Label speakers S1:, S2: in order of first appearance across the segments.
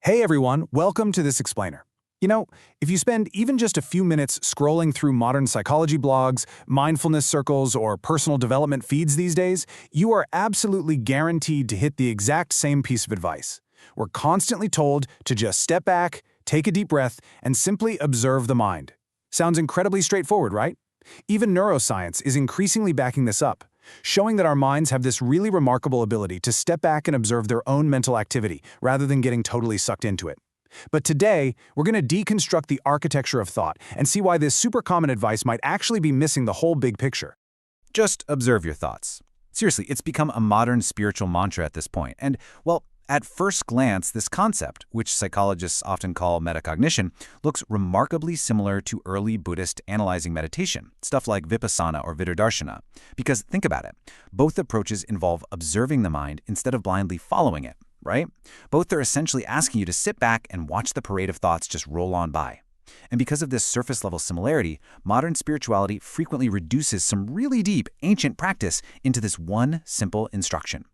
S1: Hey everyone, welcome to This Explainer. If you spend even just a few minutes scrolling through modern psychology blogs, mindfulness circles, or personal development feeds these days, you are absolutely guaranteed to hit the exact same piece of advice. We're constantly told to just step back, take a deep breath, and simply observe the mind. Sounds incredibly straightforward, right? Even neuroscience is increasingly backing this up, showing that our minds have this really remarkable ability to step back and observe their own mental activity rather than getting totally sucked into it. But today, we're going to deconstruct the architecture of thought and see why this super common advice might actually be missing the whole big picture.
S2: Just observe your thoughts. Seriously, it's become a modern spiritual mantra at this point. And, well, at first glance, this concept, which psychologists often call metacognition, looks remarkably similar to early Buddhist analyzing meditation, stuff like vipassana or vidardarshana. Because think about it, both approaches involve observing the mind instead of blindly following it, right? Both are essentially asking you to sit back and watch the parade of thoughts just roll on by. And because of this surface-level similarity, modern spirituality frequently reduces some really deep, ancient practice into this one simple instruction.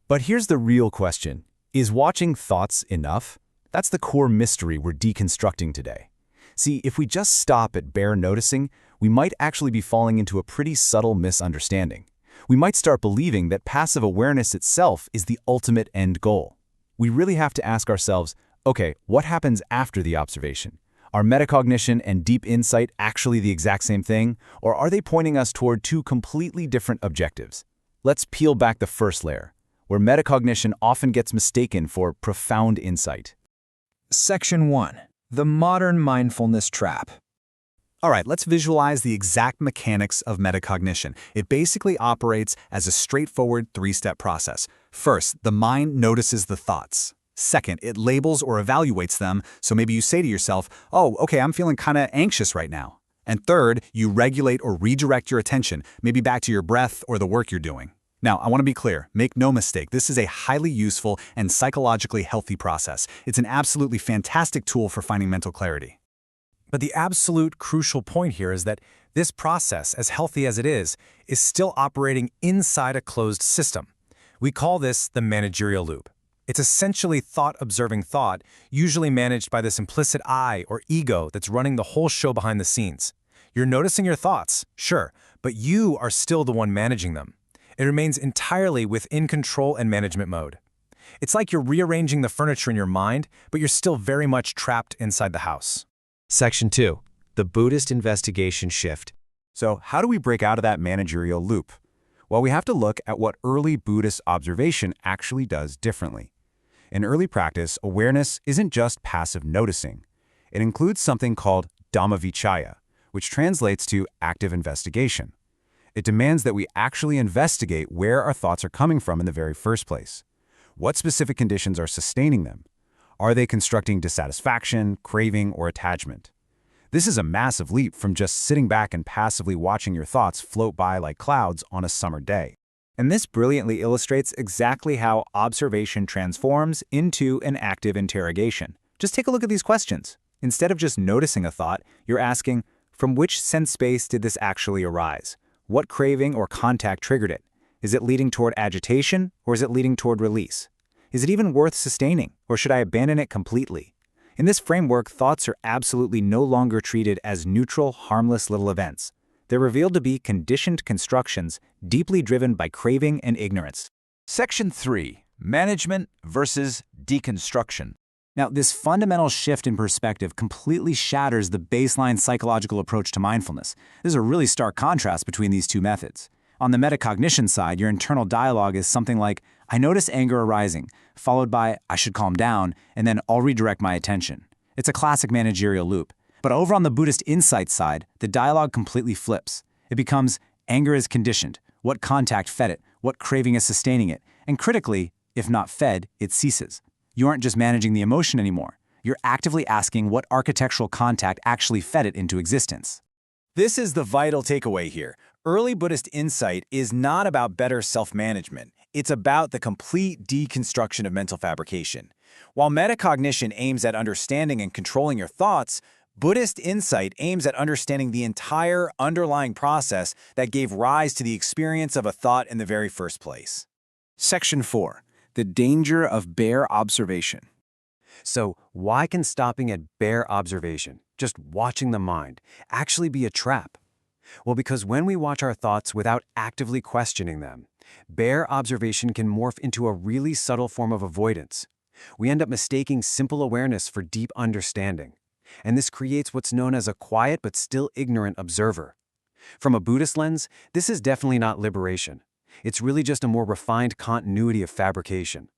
S3: But here's the real question. Is watching thoughts enough? That's the core mystery we're deconstructing today. See, if we just stop at bare noticing, we might actually be falling into a pretty subtle misunderstanding. We might start believing that passive awareness itself is the ultimate end goal. We really have to ask ourselves, okay, what happens after the observation? Are metacognition and deep insight actually the exact same thing, or are they pointing us toward two completely different objectives? Let's peel back the first layer, where metacognition often gets mistaken for profound insight.
S4: Section 1. The Modern Mindfulness Trap.
S1: All right, let's visualize the exact mechanics of metacognition. It basically operates as a straightforward three-step process. First, the mind notices the thoughts. Second, it labels or evaluates them, so maybe you say to yourself, oh, okay, I'm feeling kind of anxious right now. And third, you regulate or redirect your attention, maybe back to your breath or the work you're doing. Now, I want to be clear, make no mistake, this is a highly useful and psychologically healthy process. It's an absolutely fantastic tool for finding mental clarity.
S5: But the absolute crucial point here is that this process, as healthy as it is still operating inside a closed system. We call this the managerial loop. It's essentially thought-observing thought, usually managed by this implicit I or ego that's running the whole show behind the scenes. You're noticing your thoughts, sure, but you are still the one managing them. It remains entirely within control and management mode. It's like you're rearranging the furniture in your mind, but you're still very much trapped inside the house.
S3: Section 2. The Buddhist investigation shift.
S2: So how do we break out of that managerial loop? Well, we have to look at what early Buddhist observation actually does differently. In early practice, awareness isn't just passive noticing. It includes something called Dhamma, which translates to active investigation. It demands that we actually investigate where our thoughts are coming from in the very first place. What specific conditions are sustaining them? Are they constructing dissatisfaction, craving, or attachment? This is a massive leap from just sitting back and passively watching your thoughts float by like clouds on a summer day.
S4: And this brilliantly illustrates exactly how observation transforms into an active interrogation. Just take a look at these questions. Instead of just noticing a thought, you're asking, from which sense space did this actually arise? What craving or contact triggered it? Is it leading toward agitation, or is it leading toward release? Is it even worth sustaining, or should I abandon it completely? In this framework, thoughts are absolutely no longer treated as neutral, harmless little events. They're revealed to be conditioned constructions deeply driven by craving and ignorance.
S2: Section 3. Management versus deconstruction.
S4: Now, this fundamental shift in perspective completely shatters the baseline psychological approach to mindfulness. There's a really stark contrast between these two methods. On the metacognition side, your internal dialogue is something like, I notice anger arising, followed by, I should calm down, and then I'll redirect my attention. It's a classic managerial loop. But over on the Buddhist insight side, the dialogue completely flips. It becomes, anger is conditioned, what contact fed it, what craving is sustaining it, and critically, if not fed, it ceases. You aren't just managing the emotion anymore. You're actively asking what architectural contact actually fed it into existence.
S1: This is the vital takeaway here. Early Buddhist insight is not about better self-management. It's about the complete deconstruction of mental fabrication. While metacognition aims at understanding and controlling your thoughts, Buddhist insight aims at understanding the entire underlying process that gave rise to the experience of a thought in the very first place.
S4: Section 4. The danger of bare observation. So why can stopping at bare observation, just watching the mind, actually be a trap? Well, because when we watch our thoughts without actively questioning them, bare observation can morph into a really subtle form of avoidance. We end up mistaking simple awareness for deep understanding. And this creates what's known as a quiet but still ignorant observer. From a Buddhist lens, this is definitely not liberation. It's really just a more refined continuity of fabrication.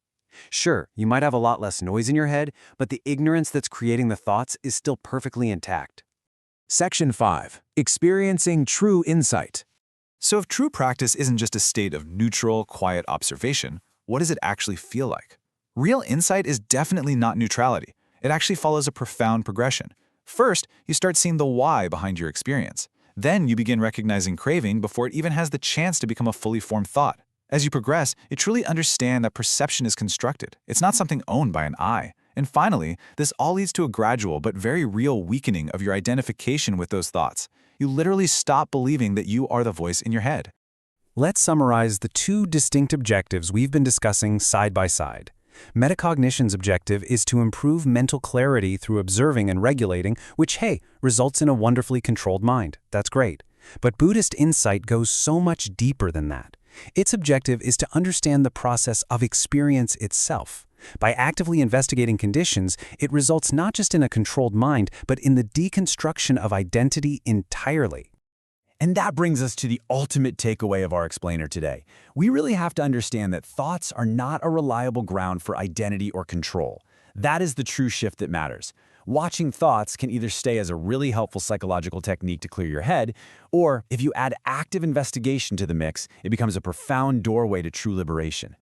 S4: Sure, you might have a lot less noise in your head, but the ignorance that's creating the thoughts is still perfectly intact.
S1: Section 5. Experiencing true insight. So if true practice isn't just a state of neutral, quiet observation, what does it actually feel like? Real insight is definitely not neutrality. It actually follows a profound progression. First, you start seeing the why behind your experience. Then you begin recognizing craving before it even has the chance to become a fully formed thought. As you progress, you truly understand that perception is constructed. It's not something owned by an I. And finally, this all leads to a gradual but very real weakening of your identification with those thoughts. You literally stop believing that you are the voice in your head.
S5: Let's summarize the two distinct objectives we've been discussing side by side. Metacognition's objective is to improve mental clarity through observing and regulating, which, hey, results in a wonderfully controlled mind. That's great. But Buddhist insight goes so much deeper than that. Its objective is to understand the process of experience itself. By actively investigating conditions, it results not just in a controlled mind, but in the deconstruction of identity entirely.
S4: And that brings us to the ultimate takeaway of our explainer today. We really have to understand that thoughts are not a reliable ground for identity or control. That is the true shift that matters. Watching thoughts can either stay as a really helpful psychological technique to clear your head, or if you add active investigation to the mix, it becomes a profound doorway to true liberation.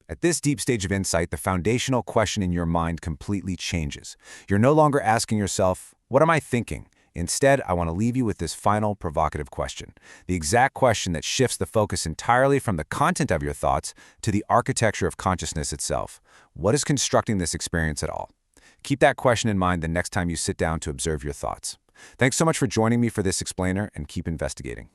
S3: At this deep stage of insight, the foundational question in your mind completely changes. You're no longer asking yourself, what am I thinking? Instead, I want to leave you with this final provocative question, the exact question that shifts the focus entirely from the content of your thoughts to the architecture of consciousness itself. What is constructing this experience at all? Keep that question in mind the next time you sit down to observe your thoughts. Thanks so much for joining me for this explainer, and keep investigating.